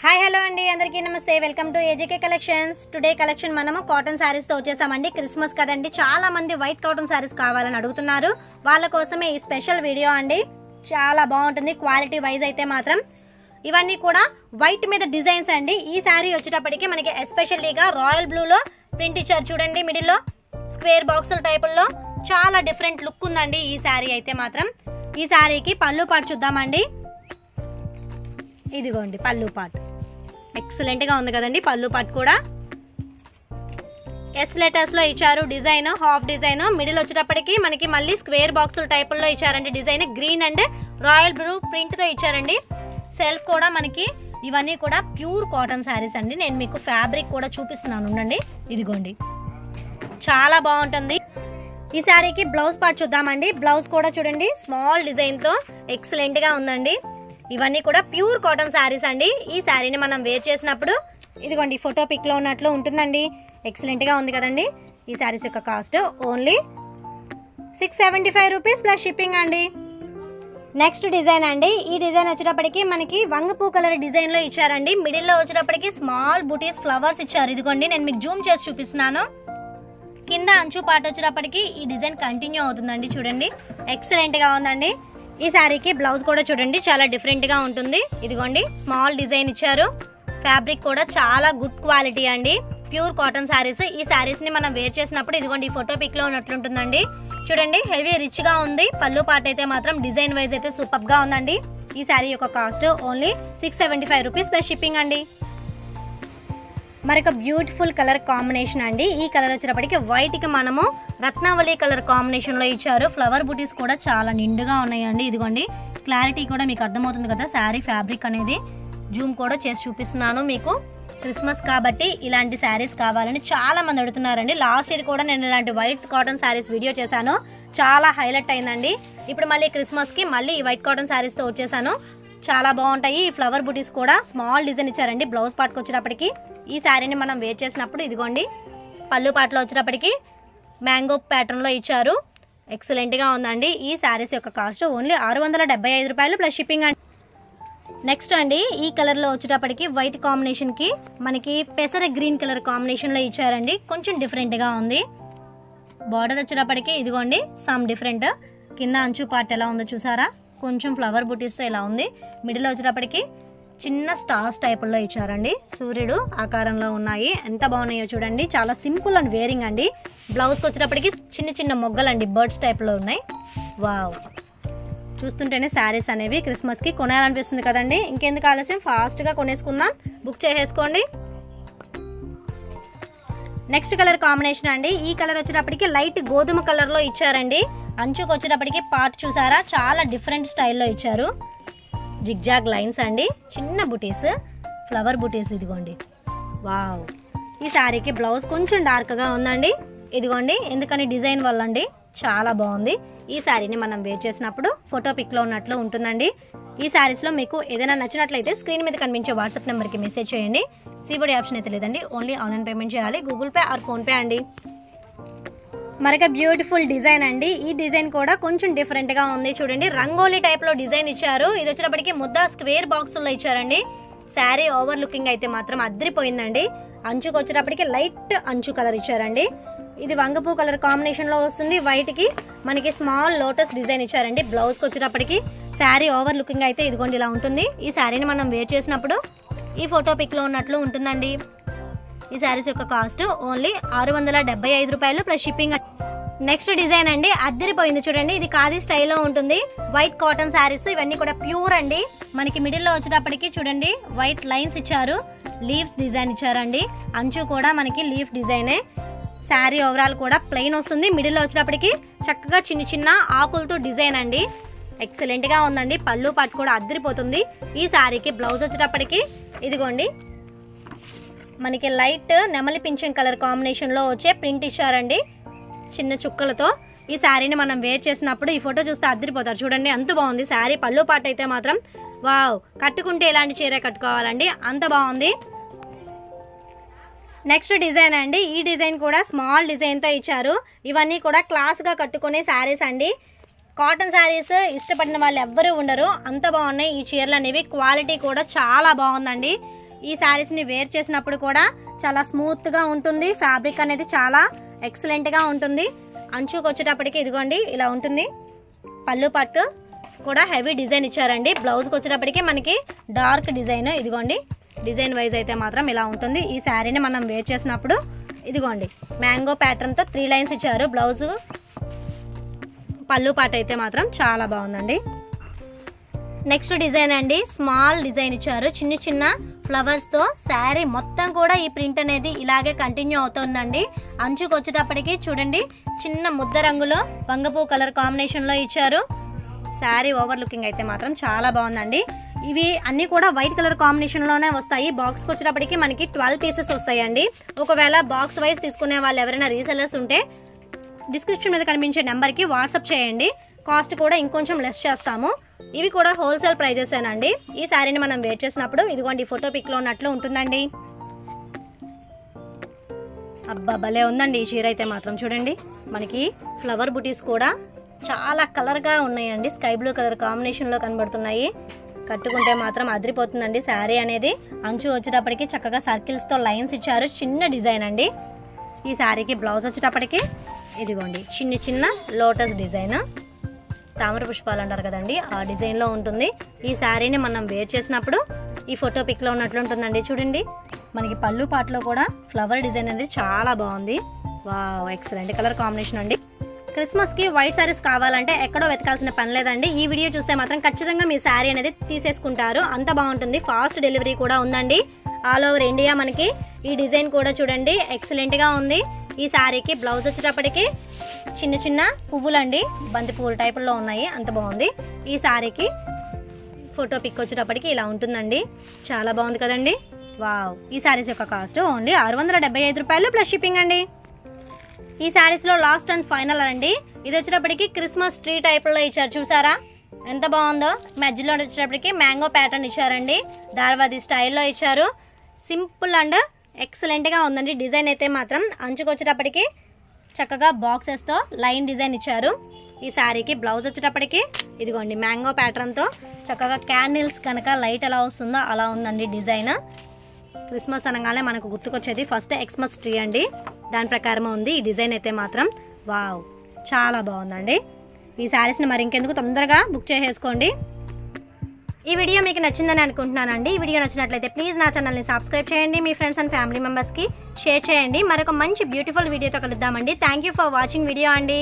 Hi hello అండి అందరికీ నమస్తే welcome to AJK collections. Today collection మనము కాటన్ శారీస్తో వచ్చేసామండి. క్రిస్మస్ కదండి, చాలా మంది వైట్ కాటన్ శారీస్ కావాలని అడుగుతున్నారు. వాళ్ళ కోసమే ఈ స్పెషల్ వీడియో అండి. చాలా బాగుంటుంది క్వాలిటీ వైజ్ అయితే మాత్రం. ఇవన్నీ కూడా వైట్ మీద డిజైన్స్ అండి. ఈ శారీ వచ్చేటప్పటికి మనకి ఎస్పెషల్లీగా రాయల్ బ్లూలో ప్రింట్ ఇచ్చారు చూడండి. మిడిల్లో స్క్వేర్ బాక్సుల టైపుల్లో చాలా డిఫరెంట్ లుక్ ఉందండి ఈ శారీ అయితే మాత్రం. ఈ శారీకి పళ్ళు పాటు చూద్దామండి. ఇదిగోండి పళ్ళు పాటు ఎక్సలెంట్గా ఉంది కదండి. పళ్ళు పాటు కూడా ఎస్ లెటర్స్లో ఇచ్చారు. డిజైన్ హాఫ్ డిజైన్, మిడిల్ వచ్చేటప్పటికి మనకి మళ్ళీ స్క్వేర్ బాక్సుల టైపుల్లో ఇచ్చారండి. Design green and royal blue ప్రింట్తో ఇచ్చారండి. సెల్ఫ్ కూడా మనకి ఇవన్నీ కూడా ప్యూర్ కాటన్ శారీస్ అండి. నేను మీకు ఫ్యాబ్రిక్ కూడా చూపిస్తున్నాను ఉండండి. ఇదిగోండి చాలా బాగుంటుంది. ఈ శారీకి బ్లౌజ్ పార్ట్ చూద్దామండి. బ్లౌజ్ కూడా చూడండి స్మాల్ డిజైన్తో ఎక్సలెంట్గా ఉందండి. ఇవన్నీ కూడా ప్యూర్ కాటన్ శారీస్ అండి. ఈ శారీని మనం వేర్ చేసినప్పుడు ఇదిగోండి ఫోటో పిక్లో ఉన్నట్లు ఉంటుందండి. ఎక్సలెంట్గా ఉంది కదండి. ఈ శారీస్ యొక్క cost only 675 rupees plus shipping అండి. నెక్స్ట్ డిజైన్ అండి. ఈ డిజైన్ వచ్చేటప్పటికి మనకి వంగపూ కలర్ డిజైన్లో ఇచ్చారండి. మిడిల్లో వచ్చేటప్పటికి స్మాల్ బూటీస్ ఫ్లవర్స్ ఇచ్చారు. ఇదిగోండి నేను మీకు జూమ్ చేసి చూపిస్తున్నాను. కింద అంచు పాట వచ్చేటప్పటికి ఈ డిజైన్ కంటిన్యూ అవుతుందండి. చూడండి ఎక్సలెంట్గా ఉందండి. ఈ శారీకి బ్లౌజ్ కూడా చూడండి చాలా డిఫరెంట్గా ఉంటుంది. ఇదిగోండి స్మాల్ డిజైన్ ఇచ్చారు. ఫ్యాబ్రిక్ కూడా చాలా గుడ్ క్వాలిటీ అండి. Pure cotton saris. ఈ శారీస్ని మనం వేర్ చేసినప్పుడు ఇదిగోండి ఈ ఫోటో పిక్లో ఉన్నట్లుంటుందండి. చూడండి హెవీ రిచ్గా ఉంది. పళ్ళు పాట అయితే మాత్రం డిజైన్ వైజ్ అయితే సూపర్గా ఉందండి. ఈ శారీ యొక్క cost only 675 rupees plus shipping అండి. మరొక బ్యూటిఫుల్ కలర్ కాంబినేషన్ అండి. ఈ కలర్ వచ్చేటప్పటికి వైట్కి మనము రత్నావళి కలర్ కాంబినేషన్లో ఇచ్చారు. ఫ్లవర్ బూటీస్ కూడా చాలా నిండుగా ఉన్నాయండి. ఇదిగోండి క్లారిటీ కూడా మీకు అర్థమవుతుంది కదా శారీ ఫ్యాబ్రిక్ అనేది. జూమ్ కూడా చేసి చూపిస్తున్నాను మీకు. క్రిస్మస్ కాబట్టి ఇలాంటి శారీస్ కావాలని చాలా మంది అడుగుతున్నారండి. లాస్ట్ ఇయర్ కూడా నేను ఇలాంటి వైట్ కాటన్ శారీస్ వీడియో చేశాను. చాలా హైలైట్ అయిందండి. ఇప్పుడు మళ్ళీ క్రిస్మస్కి మళ్ళీ ఈ వైట్ కాటన్ శారీస్తో వచ్చేసాను. చాలా బాగుంటాయి. ఈ ఫ్లవర్ బూటీస్ కూడా స్మాల్ డిజైన్ ఇచ్చారండి. బ్లౌజ్ పార్ట్కి వచ్చేటప్పటికి ఈ శారీని మనం వేర్ చేసినప్పుడు ఇదిగోండి పళ్ళు పాటలో వచ్చేటప్పటికి మ్యాంగో ప్యాటర్న్లో ఇచ్చారు. ఎక్సలెంట్గా ఉందండి. ఈ శారీస్ యొక్క కాస్ట్ ఓన్లీ 675 రూపాయలు ప్లస్ షిప్పింగ్ అండి. నెక్స్ట్ అండి ఈ కలర్లో వచ్చేటప్పటికి వైట్ కాంబినేషన్కి మనకి పెసర గ్రీన్ కలర్ కాంబినేషన్లో ఇచ్చారండి. కొంచెం డిఫరెంట్గా ఉంది. బార్డర్ వచ్చేటప్పటికి ఇదిగోండి సమ్ డిఫరెంట్. కింద అంచు పార్ట్ ఎలా ఉందో చూసారా, కొంచెం ఫ్లవర్ బూటీస్తో ఇలా ఉంది. మిడిల్ వచ్చేటప్పటికి చిన్న స్టార్స్ టైపుల్లో ఇచ్చారండి. సూర్యుడు ఆకారంలో ఉన్నాయి. ఎంత బాగున్నాయో చూడండి. చాలా సింపుల్ అండ్ వేరింగ్ అండి. బ్లౌజ్కి వచ్చేటప్పటికి చిన్న చిన్న మొగ్గలండి బర్డ్స్ టైప్లో ఉన్నాయి. వావ్, చూస్తుంటేనే శారీస్ అనేవి క్రిస్మస్కి కొనాలనిపిస్తుంది కదండి. ఇంకెందుకు ఆలస్యం, ఫాస్ట్గా కొనేసుకుందాం. బుక్ చేసేసుకోండి. నెక్స్ట్ కలర్ కాంబినేషన్ అండి. ఈ కలర్ వచ్చేటప్పటికి లైట్ గోధుమ కలర్లో ఇచ్చారండి. అంచుకు వచ్చేటప్పటికి పార్ట్ చూసారా చాలా డిఫరెంట్ స్టైల్లో ఇచ్చారు. జిగ్జాగ్ లైన్స్ అండి, చిన్న బుటీస్, ఫ్లవర్ బుటీస్. ఇదిగోండి వావ్. ఈ శారీకి బ్లౌజ్ కొంచెం డార్క్గా ఉందండి. ఇదిగోండి ఎందుకని డిజైన్ వల్ల అండి. చాలా బాగుంది. ఈ శారీని మనం వేర్ చేసినప్పుడు ఫోటో పిక్లో ఉన్నట్లు ఉంటుందండి. ఈ శారీస్లో మీకు ఏదైనా నచ్చినట్లయితే స్క్రీన్ మీద కనిపించే వాట్సాప్ నెంబర్కి మెసేజ్ చేయండి. సిబిడి ఆప్షన్ అయితే లేదండి, ఓన్లీ ఆన్లైన్ పేమెంట్ చేయాలి. గూగుల్ పే ఆర్ ఫోన్పే అండి. మరొక బ్యూటిఫుల్ డిజైన్ అండి. ఈ డిజైన్ కూడా కొంచెం డిఫరెంట్గా ఉంది. చూడండి రంగోలీ టైప్లో డిజైన్ ఇచ్చారు. ఇది వచ్చేటప్పటికి ముద్ద స్క్వేర్ బాక్సుల్లో ఇచ్చారండి. శారీ ఓవర్ లుకింగ్ అయితే మాత్రం అద్దరిపోయిందండి. అంచుకు వచ్చేటప్పటికి లైట్ అంచు కలర్ ఇచ్చారండి. ఇది వంగపూ కలర్ కాంబినేషన్లో వస్తుంది. వైట్కి మనకి స్మాల్ లోటస్ డిజైన్ ఇచ్చారండి. బ్లౌజ్కి వచ్చేటప్పటికి శారీ ఓవర్ లుకింగ్ అయితే ఇదిగోండి ఇలా ఉంటుంది. ఈ శారీని మనం వేర్ చేసినప్పుడు ఈ ఫోటో పిక్లో ఉన్నట్లు ఉంటుందండి. ఈ శారీస్ యొక్క కాస్ట్ ఓన్లీ 675 రూపాయలు ప్లస్ షిప్పింగ్. నెక్స్ట్ డిజైన్ అండి. అద్దరిపోయింది చూడండి. ఇది ఖాదీ స్టైల్లో ఉంటుంది. వైట్ కాటన్ శారీస్ ఇవన్నీ కూడా ప్యూర్ అండి. మనకి మిడిల్లో వచ్చేటప్పటికి చూడండి వైట్ లైన్స్ ఇచ్చారు. లీవ్స్ డిజైన్ ఇచ్చారండి. అంచు కూడా మనకి లీఫ్ డిజైనే. శారీ ఓవరాల్ కూడా ప్లెయిన్ వస్తుంది. మిడిల్లో వచ్చేటప్పటికి చక్కగా చిన్న చిన్న ఆకులతో డిజైన్ అండి. ఎక్సలెంట్గా ఉందండి. పళ్ళు పాటు కూడా అద్దరిపోతుంది. ఈ శారీకి బ్లౌజ్ వచ్చేటప్పటికి ఇదిగోండి మనకి లైట్ నెమలి పింఛం కలర్ కాంబినేషన్లో వచ్చే ప్రింట్ ఇచ్చారండి చిన్న చుక్కలతో. ఈ శారీని మనం వేర్ చేసినప్పుడు ఈ ఫోటో చూస్తే అద్దరిపోతారు చూడండి. అంత బాగుంది శారీ. పళ్ళు పాటు అయితే మాత్రం వావ్, కట్టుకుంటే ఎలాంటి చీర కట్టుకోవాలండి, అంత బాగుంది. నెక్స్ట్ డిజైన్ అండి. ఈ డిజైన్ కూడా స్మాల్ డిజైన్తో ఇచ్చారు. ఇవన్నీ కూడా క్లాస్గా కట్టుకునే శారీస్ అండి. కాటన్ శారీస్ ఇష్టపడిన వాళ్ళు ఎవ్వరూ ఉండరు, అంత బాగున్నాయి ఈ చీరలు అనేవి. క్వాలిటీ కూడా చాలా బాగుందండి. ఈ శారీస్ని వేర్ చేసినప్పుడు కూడా చాలా స్మూత్గా ఉంటుంది. ఫ్యాబ్రిక్ అనేది చాలా ఎక్సలెంట్గా ఉంటుంది. అంచుకు వచ్చేటప్పటికి ఇదిగోండి ఇలా ఉంటుంది. పళ్ళు పట్టు కూడా హెవీ డిజైన్ ఇచ్చారండి. బ్లౌజ్కి వచ్చేటప్పటికి మనకి డార్క్ డిజైన్, ఇదిగోండి డిజైన్ వైజ్ అయితే మాత్రం ఇలా ఉంటుంది. ఈ శారీని మనం వేర్ చేసినప్పుడు ఇదిగోండి మ్యాంగో ప్యాటర్న్తో 3 లైన్స్ ఇచ్చారు. బ్లౌజు పళ్ళు పాట అయితే మాత్రం చాలా బాగుందండి. నెక్స్ట్ డిజైన్ అండి, స్మాల్ డిజైన్ ఇచ్చారు. చిన్న చిన్న ఫ్లవర్స్తో శారీ మొత్తం కూడా ఈ ప్రింట్ అనేది ఇలాగే కంటిన్యూ అవుతుందండి. అంచుకు వచ్చేటప్పటికి చూడండి చిన్న ముద్ద రంగులో వంగపూ కలర్ కాంబినేషన్లో ఇచ్చారు. శారీ ఓవర్ లుకింగ్ అయితే మాత్రం చాలా బాగుందండి. ఇవి అన్నీ కూడా వైట్ కలర్ కాంబినేషన్లోనే వస్తాయి. బాక్స్కి వచ్చేటప్పటికి మనకి 12 పీసెస్ వస్తాయండి. ఒకవేళ బాక్స్ వైజ్ తీసుకునే వాళ్ళు ఎవరైనా రీసెల్లర్స్ ఉంటే డిస్క్రిప్షన్ మీద కనిపించే నెంబర్కి వాట్సాప్ చేయండి. కాస్ట్ కూడా ఇంకొంచెం లెస్ చేస్తాము. ఇవి కూడా హోల్సేల్ ప్రైజెసేనండి. ఈ శారీని మనం వేర్ చేసినప్పుడు ఇదిగోండి ఫోటో పిక్లో ఉన్నట్లు ఉంటుందండి. అబ్బా భలే ఉందండి ఈ చీర అయితే మాత్రం. చూడండి మనకి ఫ్లవర్ బుటీస్ కూడా చాలా కలర్గా ఉన్నాయండి. స్కై బ్లూ కలర్ కాంబినేషన్లో కనబడుతున్నాయి. కట్టుకుంటే మాత్రం అదిరిపోతుందండి శారీ అనేది. అంచు వచ్చేటప్పటికి చక్కగా సర్కిల్స్తో లైన్స్ ఇచ్చారు. చిన్న డిజైన్ అండి. ఈ శారీకి బ్లౌజ్ వచ్చేటప్పటికి ఇదిగోండి చిన్న చిన్న లోటస్ డిజైన్, తామర పుష్పాలు అంటారు కదండి ఆ డిజైన్లో ఉంటుంది. ఈ శారీని మనం వేర్ చేసినప్పుడు ఈ ఫోటో పిక్లో ఉన్నట్లు ఉంటుందండి. చూడండి మనకి పళ్ళు పాటలో కూడా ఫ్లవర్ డిజైన్ అనేది చాలా బాగుంది. వావ్ ఎక్సలెంట్ కలర్ కాంబినేషన్ అండి. క్రిస్మస్కి వైట్ శారీస్ కావాలంటే ఎక్కడో వెతకాల్సిన పని లేదండి. ఈ వీడియో చూస్తే మాత్రం ఖచ్చితంగా మీ శారీ అనేది తీసేసుకుంటారు. అంత బాగుంటుంది. ఫాస్ట్ డెలివరీ కూడా ఉందండి. ఆల్ ఓవర్ ఇండియా మనకి ఈ డిజైన్ కూడా చూడండి ఎక్సలెంట్గా ఉంది. ఈ శారీకి బ్లౌజ్ వచ్చేటప్పటికి చిన్న చిన్న పువ్వులండి, బంతి పువ్వుల టైపుల్లో ఉన్నాయి. అంత బాగుంది. ఈ శారీకి ఫోటో పిక్ వచ్చేటప్పటికి ఇలా ఉంటుందండి. చాలా బాగుంది కదండి. వావ్ ఈ శారీస్ యొక్క కాస్ట్ ఓన్లీ 675 రూపాయలు ప్లస్ షిప్పింగ్ అండి. ఈ శారీస్లో లాస్ట్ అండ్ ఫైనల్ అండి. ఇది వచ్చేటప్పటికి క్రిస్మస్ ట్రీ టైప్లో ఇచ్చారు. చూసారా ఎంత బాగుందో. మధ్యలో వచ్చేటప్పటికి మ్యాంగో ప్యాటర్న్ ఇచ్చారండి. డార్వాది స్టైల్లో ఇచ్చారు. సింపుల్ అండ్ ఎక్సలెంట్గా ఉందండి. డిజైన్ అయితే మాత్రం అంచుకు వచ్చేటప్పటికి చక్కగా బాక్సెస్తో లైన్ డిజైన్ ఇచ్చారు. ఈ శారీకి బ్లౌజ్ వచ్చేటప్పటికి ఇదిగోండి మ్యాంగో ప్యాటర్న్తో చక్కగా క్యాండిల్స్ కనుక లైట్ ఎలా వస్తుందో అలా ఉందండి డిజైన్. క్రిస్మస్ అనగానే మనకు గుర్తుకొచ్చేది ఫస్ట్ ఎక్స్మస్ ట్రీ అండి. దాని ప్రకారం ఉంది ఈ డిజైన్ అయితే మాత్రం. వావ్ చాలా బాగుందండి. ఈ శారీస్ని మరి ఇంకెందుకు తొందరగా బుక్ చేసేసుకోండి. ఈ వీడియో మీకు నచ్చిందని అనుకుంటున్నానండి. ఈ వీడియో నచ్చినట్లయితే ప్లీజ్ నా ఛానల్ని సబ్స్క్రైబ్ చేయండి. మీ ఫ్రెండ్స్ అండ్ ఫ్యామిలీ మెంబర్స్కి షేర్ చేయండి. మరొక మంచి బ్యూటిఫుల్ వీడియోతో కలుద్దామండి. Thank you for watching video అండి.